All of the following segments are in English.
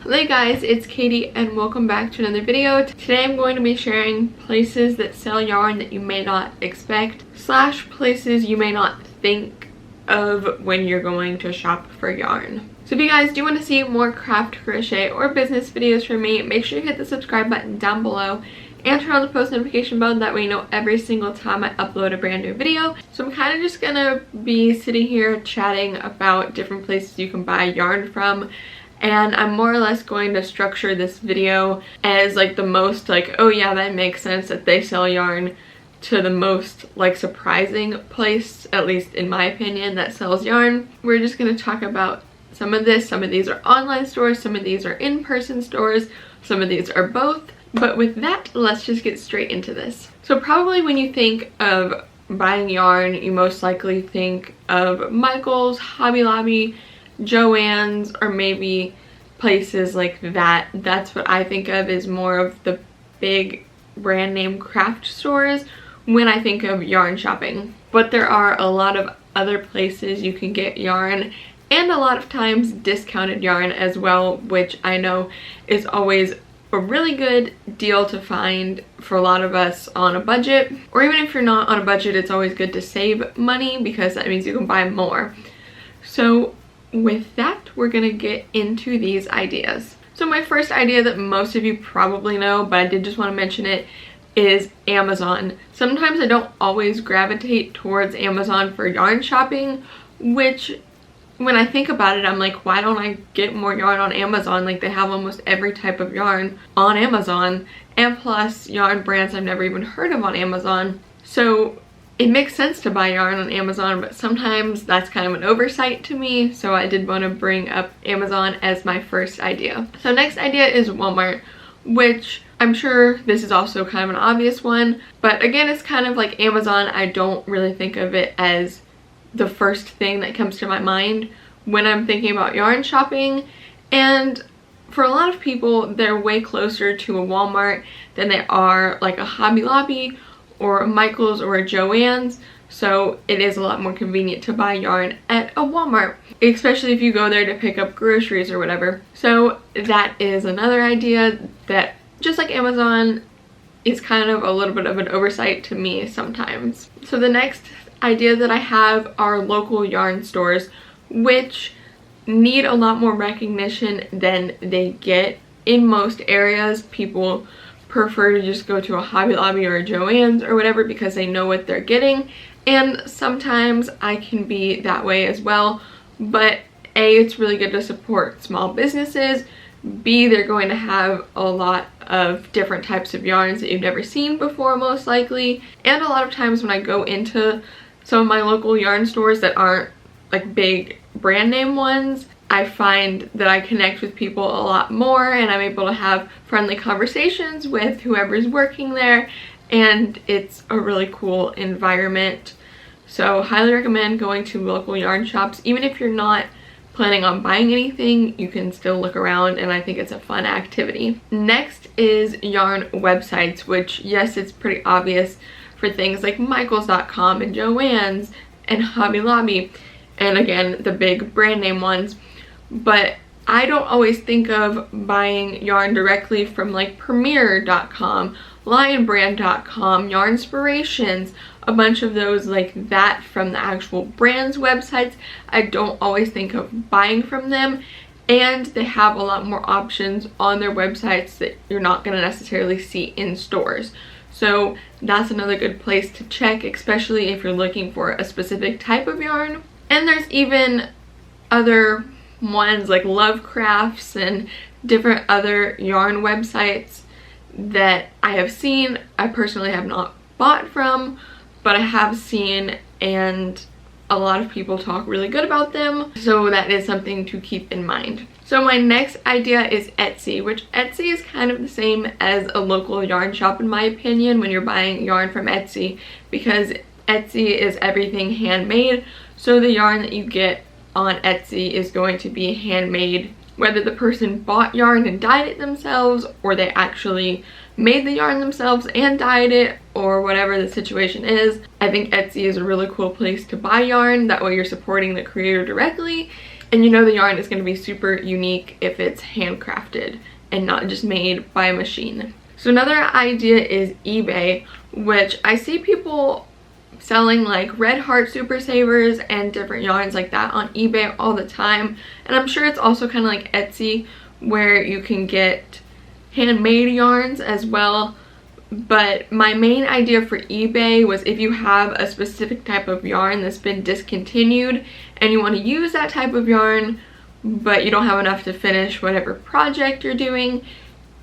Hello guys, it's Katie and welcome back to another video. Today I'm going to be sharing places that sell yarn that you may not expect / places you may not think of when you're going to shop for yarn. So if you guys do want to see more craft, crochet, or business videos from me, make sure you hit the subscribe button down below and turn on the post notification bell, that way you know every single time I upload a brand new video. So I'm kind of just gonna be sitting here chatting about different places you can buy yarn from. And I'm more or less going to structure this video as like the most like, oh yeah, that makes sense that they sell yarn, to the most like surprising place, at least in my opinion, that sells yarn. We're just going to talk about some of this. Some of these are online stores, some of these are in-person stores, some of these are both. But with that, let's just get straight into this. So probably when you think of buying yarn, you most likely think of Michael's, Hobby Lobby, Joann's, or maybe places like that. That's what I think of as more of the big brand name craft stores when I think of yarn shopping. But there are a lot of other places you can get yarn, and a lot of times discounted yarn as well, which I know is always a really good deal to find for a lot of us on a budget. Or even if you're not on a budget, it's always good to save money because that means you can buy more. So with that, we're gonna get into these ideas. So my first idea that most of you probably know, but I did just want to mention it, is Amazon. Sometimes I don't always gravitate towards Amazon for yarn shopping, which when I think about it, I'm like, why don't I get more yarn on Amazon? Like, they have almost every type of yarn on Amazon, and plus yarn brands I've never even heard of on Amazon. So it makes sense to buy yarn on Amazon, but sometimes that's kind of an oversight to me, so I did want to bring up Amazon as my first idea. So next idea is Walmart, which I'm sure this is also kind of an obvious one, but again, it's kind of like Amazon. I don't really think of it as the first thing that comes to my mind when I'm thinking about yarn shopping, and for a lot of people, they're way closer to a Walmart than they are like a Hobby Lobby or a Michael's or a Joann's, so it is a lot more convenient to buy yarn at a Walmart, especially if you go there to pick up groceries or whatever. So that is another idea that, just like Amazon, is kind of a little bit of an oversight to me sometimes. So the next idea that I have are local yarn stores, which need a lot more recognition than they get. In most areas, people prefer to just go to a Hobby Lobby or a Joann's or whatever because they know what they're getting, and sometimes I can be that way as well. But A, it's really good to support small businesses. B, they're going to have a lot of different types of yarns that you've never seen before, most likely. And a lot of times when I go into some of my local yarn stores that aren't like big brand name ones, I find that I connect with people a lot more, and I'm able to have friendly conversations with whoever's working there, and it's a really cool environment. So highly recommend going to local yarn shops. Even if you're not planning on buying anything, you can still look around, and I think it's a fun activity. Next is yarn websites, which, yes, it's pretty obvious for things like Michaels.com and Joann's and Hobby Lobby, and again, the big brand name ones. But I don't always think of buying yarn directly from like Premier.com, Lionbrand.com, Yarnspirations, a bunch of those like that from the actual brand's websites. I don't always think of buying from them, and they have a lot more options on their websites that you're not going to necessarily see in stores. So that's another good place to check, especially if you're looking for a specific type of yarn. And there's even other ones like Love Crafts and different other yarn websites that I have seen. I personally have not bought from, but I have seen, and a lot of people talk really good about them, so that is something to keep in mind. So my next idea is Etsy, which Etsy is kind of the same as a local yarn shop in my opinion when you're buying yarn from Etsy, because Etsy is everything handmade, so the yarn that you get on Etsy is going to be handmade, whether the person bought yarn and dyed it themselves, or they actually made the yarn themselves and dyed it, or whatever the situation is. I think Etsy is a really cool place to buy yarn. That way you're supporting the creator directly, and you know the yarn is going to be super unique if it's handcrafted and not just made by a machine. So another idea is eBay, which I see people selling like Red Heart Super Savers and different yarns like that on eBay all the time, and I'm sure it's also kind of like Etsy where you can get handmade yarns as well. But my main idea for eBay was if you have a specific type of yarn that's been discontinued and you want to use that type of yarn but you don't have enough to finish whatever project you're doing,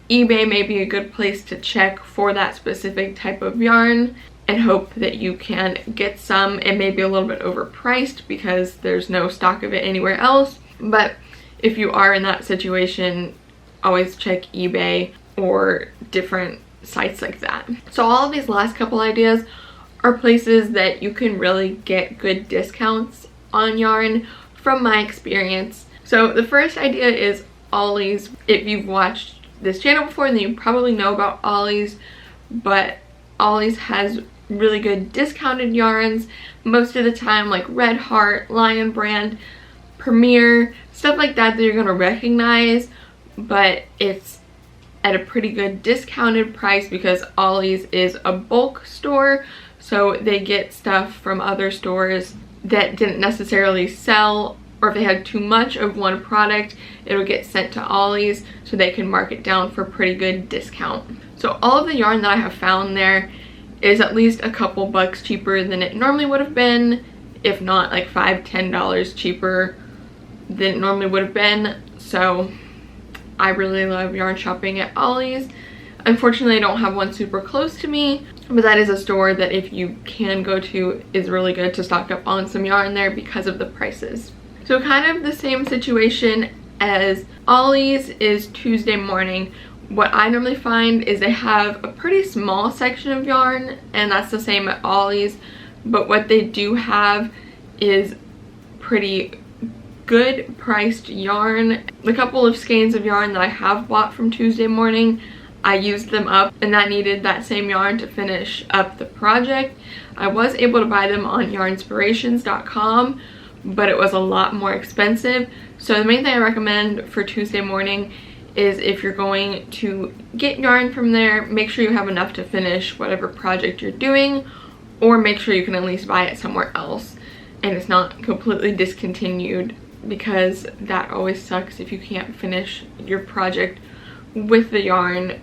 eBay may be a good place to check for that specific type of yarn and hope that you can get some. It may be a little bit overpriced because there's no stock of it anywhere else, but if you are in that situation, always check eBay or different sites like that. So all of these last couple ideas are places that you can really get good discounts on yarn from my experience. So the first idea is Ollie's. If you've watched this channel before, then you probably know about Ollie's, but Ollie's has really good discounted yarns most of the time, like Red Heart, Lion Brand, Premier, stuff like that you're gonna recognize, but it's at a pretty good discounted price because Ollie's is a bulk store, so they get stuff from other stores that didn't necessarily sell, or if they had too much of one product, it'll get sent to Ollie's so they can mark it down for a pretty good discount. So all of the yarn that I have found there is at least a couple bucks cheaper than it normally would have been, if not like $5–10 cheaper than it normally would have been. So I really love yarn shopping at Ollie's. Unfortunately, I don't have one super close to me, but that is a store that if you can go to is really good to stock up on some yarn there because of the prices. So kind of the same situation as Ollie's is Tuesday Morning. What I normally find is they have a pretty small section of yarn, and that's the same at Ollie's, but what they do have is pretty good priced yarn. The couple of skeins of yarn that I have bought from Tuesday Morning, I used them up and I needed that same yarn to finish up the project. I was able to buy them on yarnspirations.com, but it was a lot more expensive. So the main thing I recommend for Tuesday Morning is if you're going to get yarn from there, make sure you have enough to finish whatever project you're doing, or make sure you can at least buy it somewhere else and it's not completely discontinued, because that always sucks if you can't finish your project with the yarn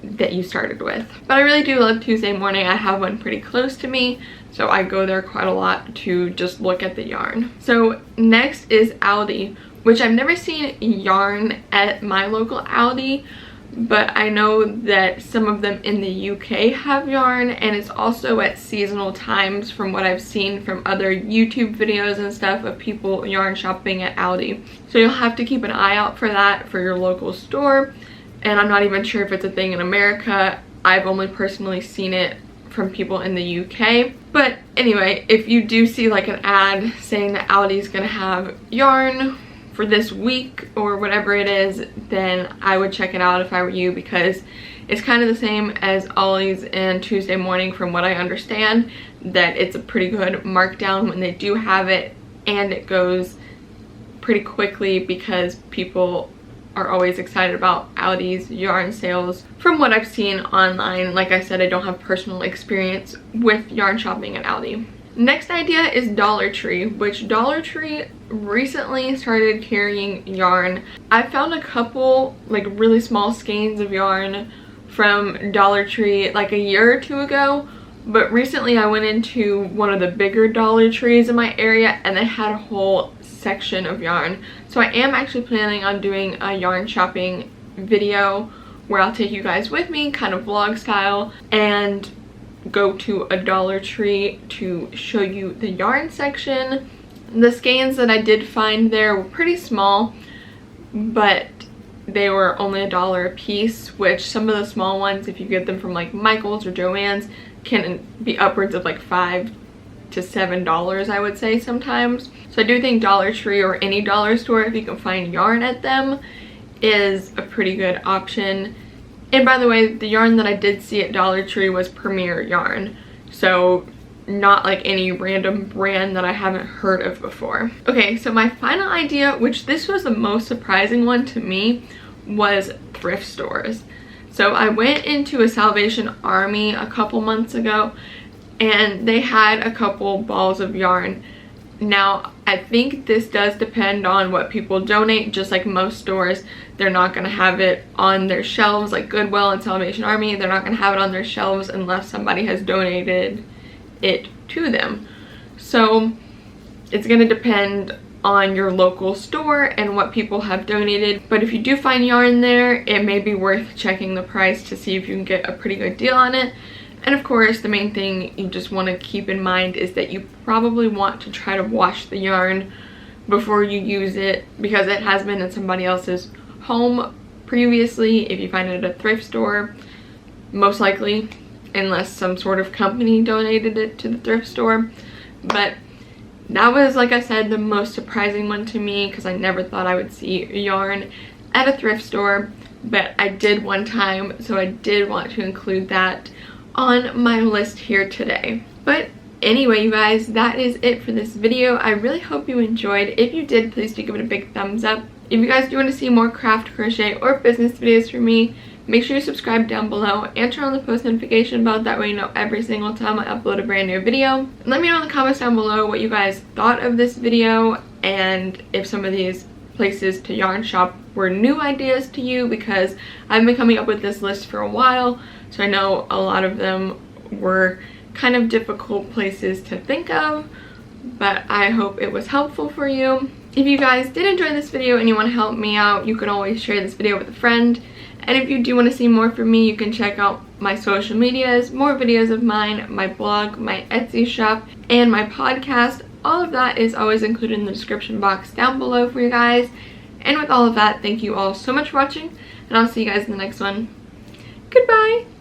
that you started with. But I really do love Tuesday Morning. I have one pretty close to me, so I go there quite a lot to just look at the yarn. So next is Aldi, which I've never seen yarn at my local Aldi, but I know that some of them in the UK have yarn, and it's also at seasonal times from what I've seen from other YouTube videos and stuff of people yarn shopping at Aldi. So you'll have to keep an eye out for that for your local store, and I'm not even sure if it's a thing in America. I've only personally seen it from people in the UK. But anyway, if you do see like an ad saying that Aldi's gonna have yarn for this week or whatever it is, then I would check it out if I were you, because it's kind of the same as Ollie's and Tuesday Morning from what I understand, that it's a pretty good markdown when they do have it, and it goes pretty quickly because people are always excited about Aldi's yarn sales from what I've seen online. Like I said, I don't have personal experience with yarn shopping at Aldi. Next idea is Dollar Tree, which Dollar Tree recently started carrying yarn. I found a couple like really small skeins of yarn from Dollar Tree like a year or two ago, but recently I went into one of the bigger Dollar Trees in my area and they had a whole section of yarn. So I am actually planning on doing a yarn shopping video where I'll take you guys with me, kind of vlog style, and go to a Dollar Tree to show you the yarn section. The skeins that I did find there were pretty small, but they were only $1 a piece, which some of the small ones, if you get them from like Michael's or Joann's, can be upwards of like $5 to $7, I would say sometimes. So I do think Dollar Tree or any dollar store, if you can find yarn at them, is a pretty good option. And by the way, the yarn that I did see at Dollar Tree was Premier yarn. So not like any random brand that I haven't heard of before. Okay, so my final idea, which this was the most surprising one to me, was thrift stores. So I went into a Salvation Army a couple months ago and they had a couple balls of yarn. Now, I think this does depend on what people donate. Just like most stores, they're not going to have it on their shelves, like Goodwill and Salvation Army. They're not going to have it on their shelves unless somebody has donated it to them. So it's going to depend on your local store and what people have donated. But if you do find yarn there, it may be worth checking the price to see if you can get a pretty good deal on it. And of course, the main thing you just want to keep in mind is that you probably want to try to wash the yarn before you use it, because it has been in somebody else's home previously. If you find it at a thrift store, most likely, unless some sort of company donated it to the thrift store. But that was, like I said, the most surprising one to me, because I never thought I would see yarn at a thrift store, but I did one time, so I did want to include that on my list here today. But anyway, you guys, that is it for this video. I really hope you enjoyed. If you did, please do give it a big thumbs up. If you guys do want to see more craft, crochet, or business videos from me, make sure you subscribe down below and turn on the post notification bell. That way you know every single time I upload a brand new video. Let me know in the comments down below what you guys thought of this video, and if some of these places to yarn shop were new ideas to you, because I've been coming up with this list for a while, so I know a lot of them were kind of difficult places to think of, but I hope it was helpful for you. If you guys did enjoy this video and you want to help me out, you can always share this video with a friend. And if you do want to see more from me, you can check out my social medias, more videos of mine, my blog, my Etsy shop, and my podcast. All of that is always included in the description box down below for you guys. And with all of that, thank you all so much for watching, and I'll see you guys in the next one. Goodbye!